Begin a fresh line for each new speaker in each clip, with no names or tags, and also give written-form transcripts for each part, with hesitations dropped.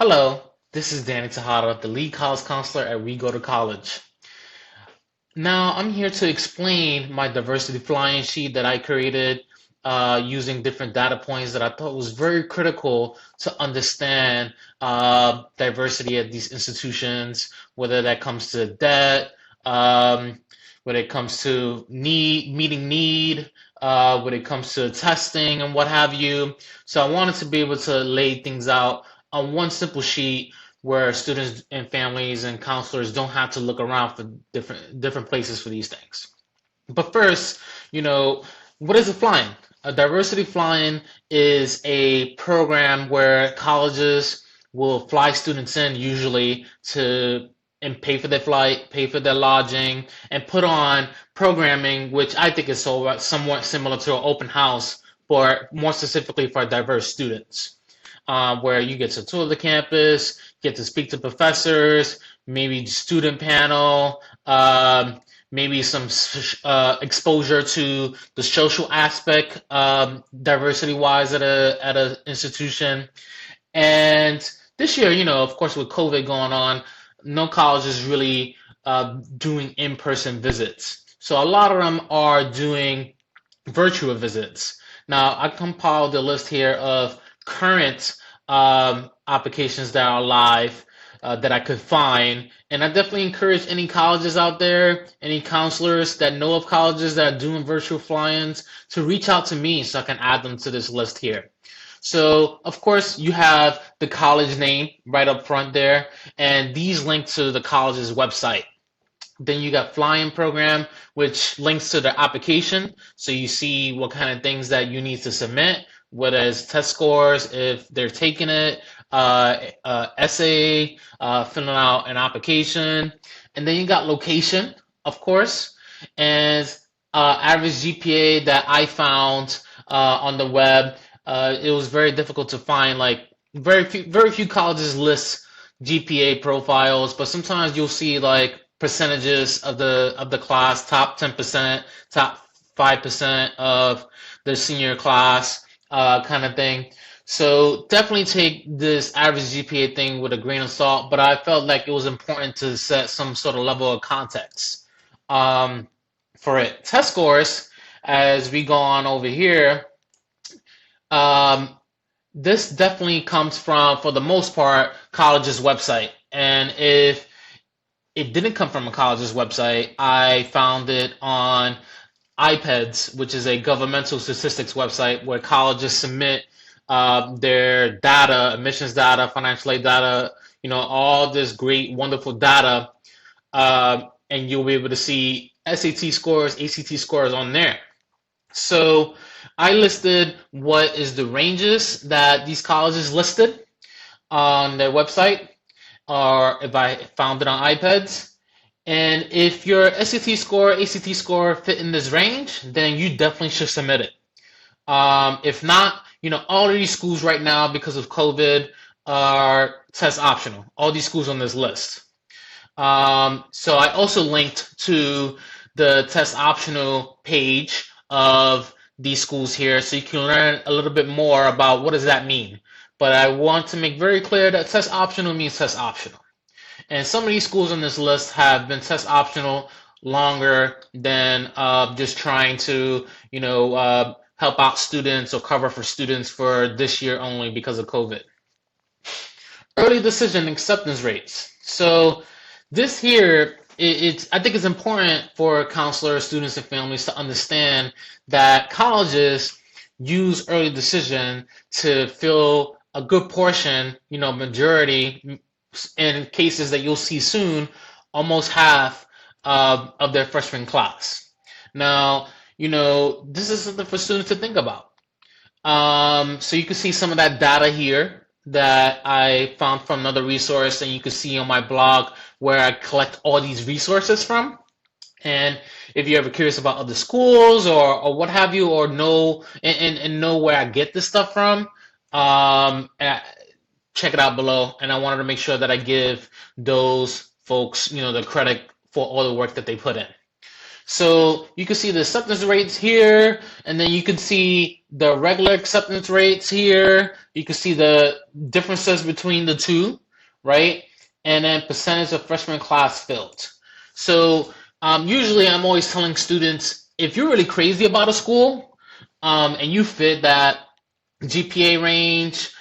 Hello, this is Danny Tejada, the lead college counselor at We Go to College. Now, I'm here to explain my diversity flying sheet that I created using different data points that I thought was very critical to understand diversity at these institutions, whether that comes to debt, um, when it comes to meeting need, when it comes to testing and what have you. So I wanted to be able to lay things out on one simple sheet where students and families and counselors don't have to look around for different places for these things. But first, you know, what is a fly-in? A diversity fly-in is a program where colleges will fly students in usually to and pay for their flight, pay for their lodging, and put on programming, which I think is somewhat similar to an open house for more specifically for diverse students, where you get to tour the campus, get to speak to professors, maybe student panel, maybe some exposure to the social aspect, diversity-wise at a institution. And this year, of course, with COVID going on, no college is really doing in-person visits. So a lot of them are doing virtual visits. Now, I compiled a list here of current applications that are live that I could find. And I definitely encourage any colleges out there, any counselors that know of colleges that are doing virtual fly-ins to reach out to me so I can add them to this list here. So, of course, you have the college name right up front there, and these link to the college's website. Then you got fly-in program, which links to the application. So you see what kind of things that you need to submit, whether it's test scores, if they're taking it, essay, filling out an application. And then you got location, of course, and average GPA that I found on the web. It was very difficult to find, like very few colleges list GPA profiles, but sometimes you'll see like percentages of the class, top 10%, top 5% of the senior class, kind of thing. So definitely take this average GPA thing with a grain of salt, but I felt like it was important to set some sort of level of context um, for it. Test scores, as we go on over here, um, this definitely comes from, for the most part, college's website. And if it didn't come from a college's website, I found it on IPEDS, which is a governmental statistics website where colleges submit their data, admissions data, financial aid data, all this great, wonderful data, and you'll be able to see SAT scores, ACT scores on there. So I listed what is the ranges that these colleges listed on their website, or if I found it on iPads. And if your SAT score, ACT score fit in this range, then you definitely should submit it. If not, all of these schools right now, because of COVID, are test optional. All these schools on this list. So I also linked to the test optional page of these schools here so you can learn a little bit more about what does that mean. But I want to make very clear that test optional means test optional. And some of these schools on this list have been test optional longer than just trying to, help out students or cover for students for this year only because of COVID. Early decision acceptance rates. So this here, I think it's important for counselors, students, and families to understand that colleges use early decision to fill a good portion, majority, in cases that you'll see soon, almost half of their freshman class. Now, this is something for students to think about. So you can see some of that data here that I found from another resource, and you can see on my blog where I collect all these resources from. And if you're ever curious about other schools or what have you, or know and know where I get this stuff from, check it out below. And I wanted to make sure that I give those folks, the credit for all the work that they put in. So you can see the acceptance rates here, and then you can see the regular acceptance rates here. You can see the differences between the two, right? And then percentage of freshman class filled. So usually I'm always telling students, if you're really crazy about a school, and you fit that GPA range,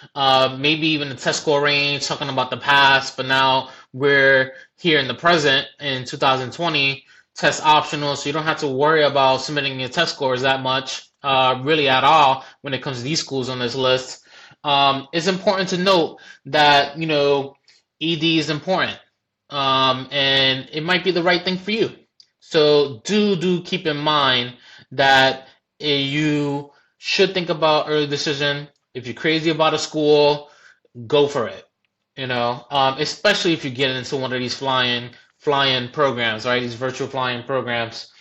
maybe even the test score range, talking about the past, but now we're here in the present in 2020, test optional, so you don't have to worry about submitting your test scores that much, really at all, when it comes to these schools on this list. It's important to note that, ED is important, and it might be the right thing for you. So do keep in mind that you should think about early decision. If you're crazy about a school, go for it. Especially if you get into one of these flying programs, right? These virtual flying programs.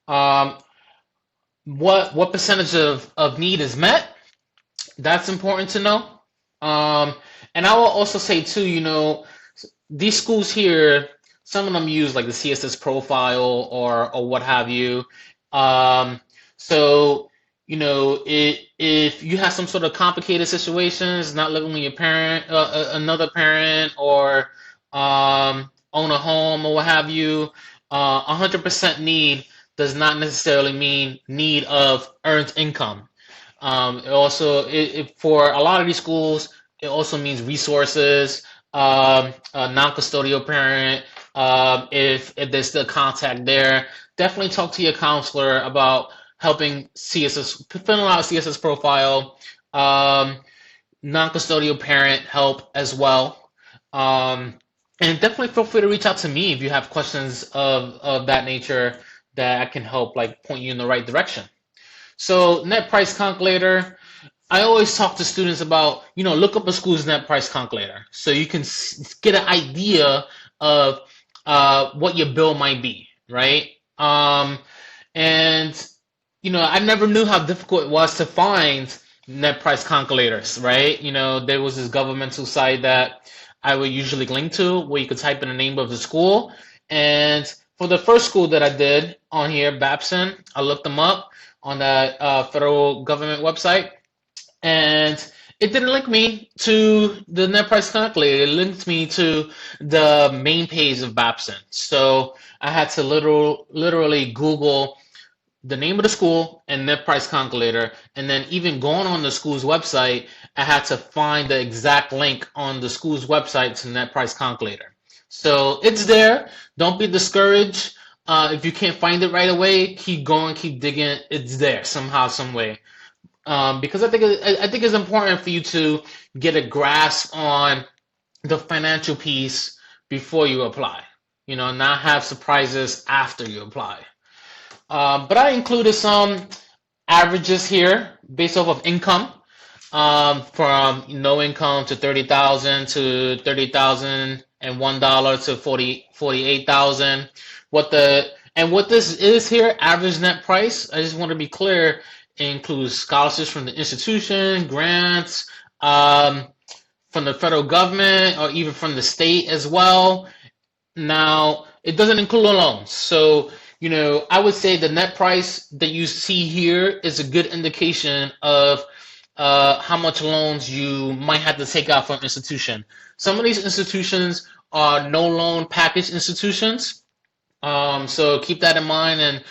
Um, what percentage of need is met? That's important to know. Um, and I will also say too, these schools here, some of them use like the CSS profile or what have you. Um, so if you have some sort of complicated situations, not living with your parent, another parent, or own a home or what have you, 100% need does not necessarily mean need of earned income. It also, for a lot of these schools, it also means resources, a non-custodial parent. If there's still contact there, definitely talk to your counselor about helping CSS, filling out a CSS profile, non-custodial parent help as well. And definitely feel free to reach out to me if you have questions of that nature that I can help like point you in the right direction. So net price calculator, I always talk to students about, look up a school's net price calculator so you can get an idea of what your bill might be, right? And I never knew how difficult it was to find net price calculators, right? There was this governmental site that I would usually link to where you could type in the name of the school. And for the first school that I did on here, Babson, I looked them up on that federal government website, and it didn't link me to the net price calculator. It linked me to the main page of Babson. So I had to literally Google the name of the school and net price calculator, and then even going on the school's website, I had to find the exact link on the school's website to net price calculator. So it's there. Don't be discouraged. If you can't find it right away, keep going, keep digging. It's there somehow, some way. Because I think it's important for you to get a grasp on the financial piece before you apply. Not have surprises after you apply. But I included some averages here based off of income, from no income to 30,000 to $30,001 to 48,000. What this is here, average net price. I just want to be clear. It includes scholarships from the institution, grants, from the federal government, or even from the state as well. Now, it doesn't include loans. So, I would say the net price that you see here is a good indication of how much loans you might have to take out from an institution. Some of these institutions are no loan package institutions. So keep that in mind, and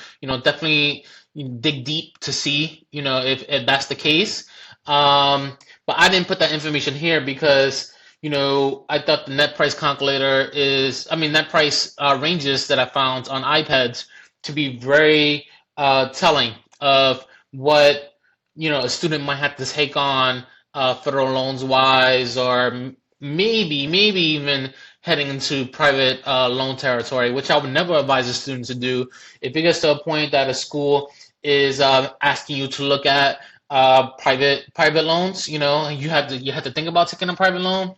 definitely dig deep to see if that's the case. But I didn't put that information here because I thought the net price calculator net price ranges that I found on iPads to be very telling of what a student might have to take on federal loans wise, or maybe even heading into private loan territory, which I would never advise a student to do. If it gets to a point that a school is asking you to look at private loans, you have to think about taking a private loan,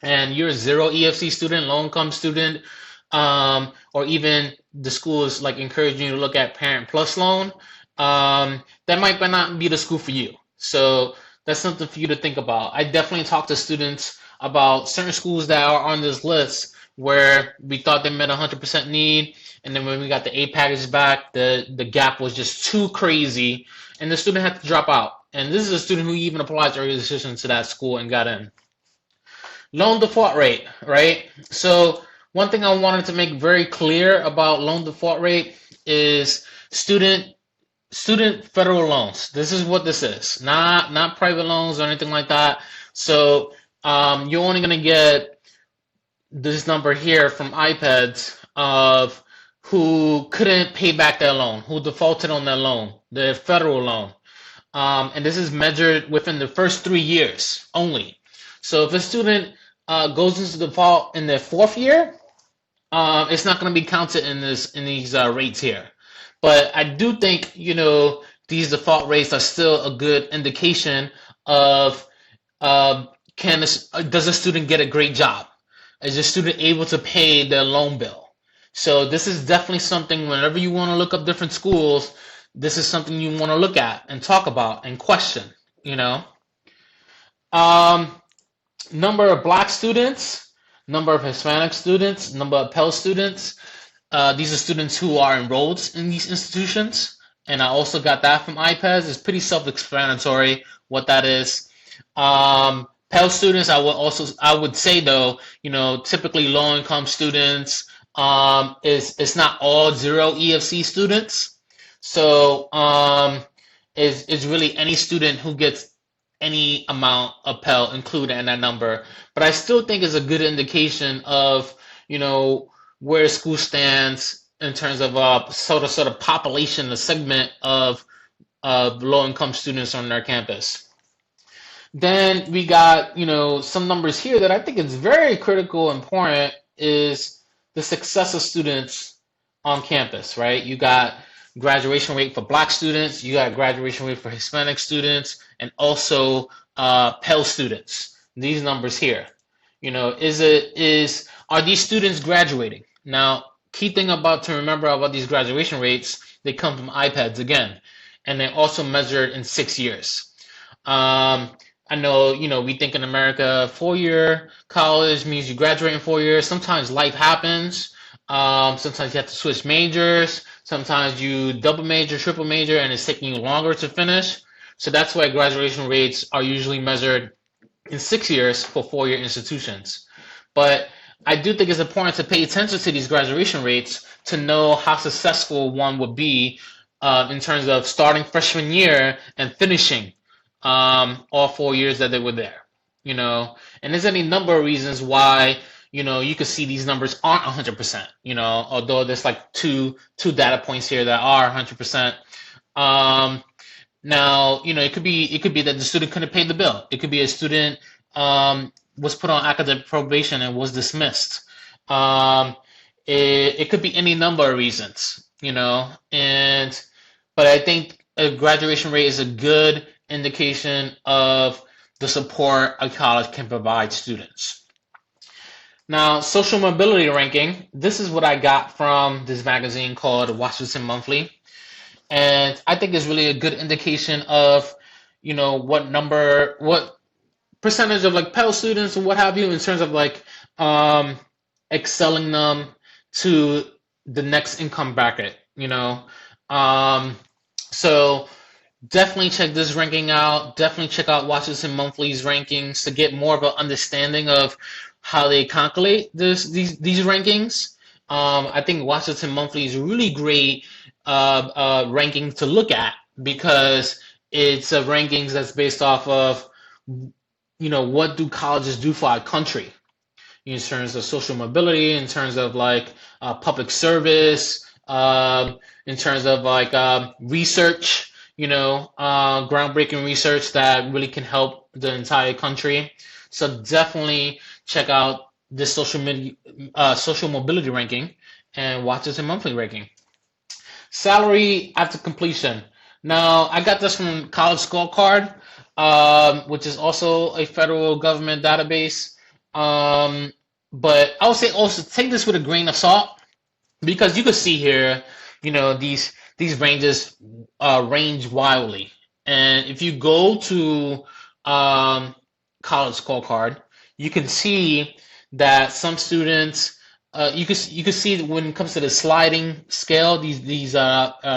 and you're a zero EFC student, low income student, or even the school is like encouraging you to look at Parent Plus loan, that might not be the school for you. So that's something for you to think about. I definitely talk to students about certain schools that are on this list where we thought they met 100% need, and then when we got the A package back, the gap was just too crazy, and the student had to drop out. And this is a student who even applied early decision to that school and got in. Loan default rate, right? So one thing I wanted to make very clear about loan default rate is student federal loans. This is what this is, not private loans or anything like that. So you're only gonna get this number here from iPads of who couldn't pay back their loan, who defaulted on their loan, their federal loan. And this is measured within the first 3 years only. So if a student goes into default in their fourth year, it's not going to be counted in these rates here. But I do think these default rates are still a good indication of does a student get a great job? Is the student able to pay their loan bill? So this is definitely something, whenever you want to look up different schools, this is something you want to look at and talk about and question, you know. Um, Number of Black students, number of Hispanic students, number of Pell students. These are students who are enrolled in these institutions, and I also got that from iPads. It's pretty self-explanatory what that is. Pell students, I would say though, typically low-income students. It's not all zero EFC students, so is really any student who gets any amount of Pell included in that number. But I still think it's a good indication of, where school stands in terms of sort of population, the segment of low-income students on their campus. Then we got, some numbers here that I think is very critical and important is the success of students on campus, right? You got graduation rate for Black students, you got graduation rate for Hispanic students, and also Pell students. These numbers here, are these students graduating? Now, key thing to remember about these graduation rates, they come from iPads again, and they're also measured in 6 years. I know, we think in America, 4-year college means you graduate in 4 years. Sometimes life happens. Sometimes you have to switch majors. Sometimes you double major, triple major, and it's taking you longer to finish. So that's why graduation rates are usually measured in 6 years for 4-year institutions. But I do think it's important to pay attention to these graduation rates to know how successful one would be in terms of starting freshman year and finishing all 4 years that they were there. And there's any number of reasons why you could see these numbers aren't 100%, although there's like two data points here that are 100%. Now, it could be that the student couldn't pay the bill. It could be a student was put on academic probation and was dismissed. It could be any number of reasons, but I think a graduation rate is a good indication of the support a college can provide students. Now, social mobility ranking, this is what I got from this magazine called Washington Monthly. And I think it's really a good indication of, what percentage of like Pell students or what have you in terms of like excelling them to the next income bracket, So definitely check this ranking out. Definitely check out Washington Monthly's rankings to get more of an understanding of how they calculate these rankings. I think Washington Monthly is a really great ranking to look at because it's a rankings that's based off of what do colleges do for our country in terms of social mobility, in terms of like public service, in terms of like research, groundbreaking research that really can help the entire country. So definitely check out this social mobility ranking and Washington Monthly ranking. Salary after completion. Now, I got this from College Scorecard, which is also a federal government database. But I would say also take this with a grain of salt because you can see here, these ranges range wildly. And if you go to College Scorecard, you can see that some students you can see when it comes to the sliding scale, these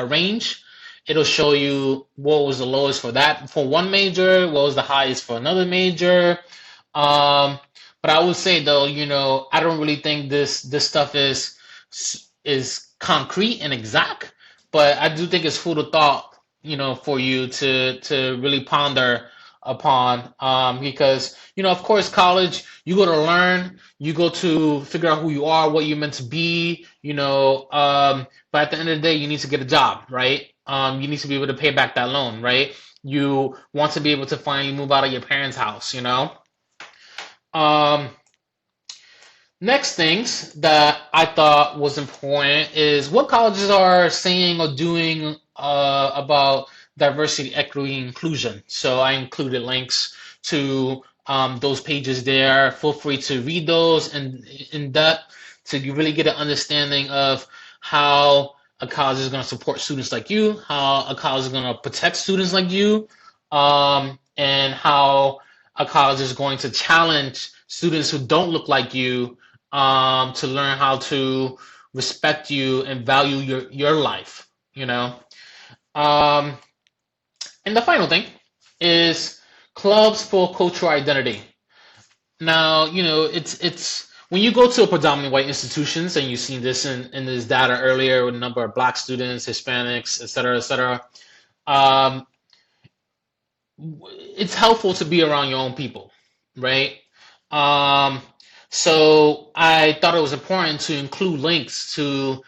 range, it'll show you what was the lowest for that for one major, what was the highest for another major. Um, but I would say though, I don't really think this stuff is concrete and exact, but I do think it's food of thought, for you to really ponder upon, because of course, college, you go to learn, you go to figure out who you are, what you're meant to be, but at the end of the day, you need to get a job, right? You need to be able to pay back that loan, right? You want to be able to finally move out of your parents' house. um Next things that I thought was important is what colleges are saying or doing about diversity, equity, inclusion. So I included links to those pages there. Feel free to read those in depth to really get an understanding of how a college is going to support students like you, how a college is going to protect students like you, and how a college is going to challenge students who don't look like you, to learn how to respect you and value your life, Um, and the final thing is clubs for cultural identity. Now, it's when you go to a predominantly white institutions, and you've seen this in this data earlier with a number of black students, Hispanics, et cetera, um, it's helpful to be around your own people, right? Um, so I thought it was important to include links to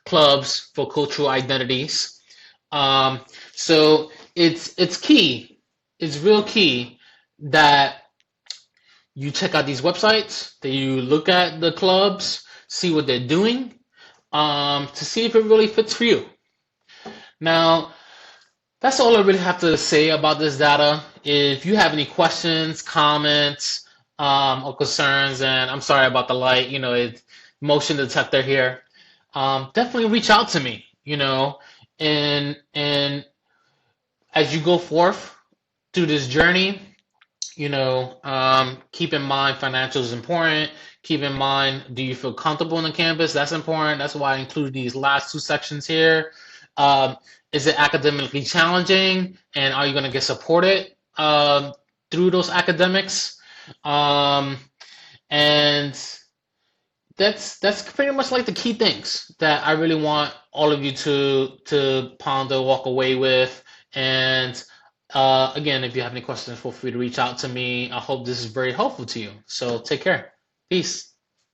clubs for cultural identities. So it's key, it's real key that you check out these websites, that you look at the clubs, see what they're doing, to see if it really fits for you. Now, that's all I really have to say about this data. If you have any questions, comments, or concerns, and I'm sorry about the light, it's motion detector here. Definitely reach out to me, and as you go forth through this journey, keep in mind financial is important. Keep in mind, do you feel comfortable on the campus? That's important. That's why I included these last two sections here. Um, is it academically challenging, and are you going to get supported through those academics? Um, and that's pretty much like the key things that I really want all of you to ponder, walk away with. And again, if you have any questions, feel free to reach out to me. I hope this is very helpful to you. So take care. Peace.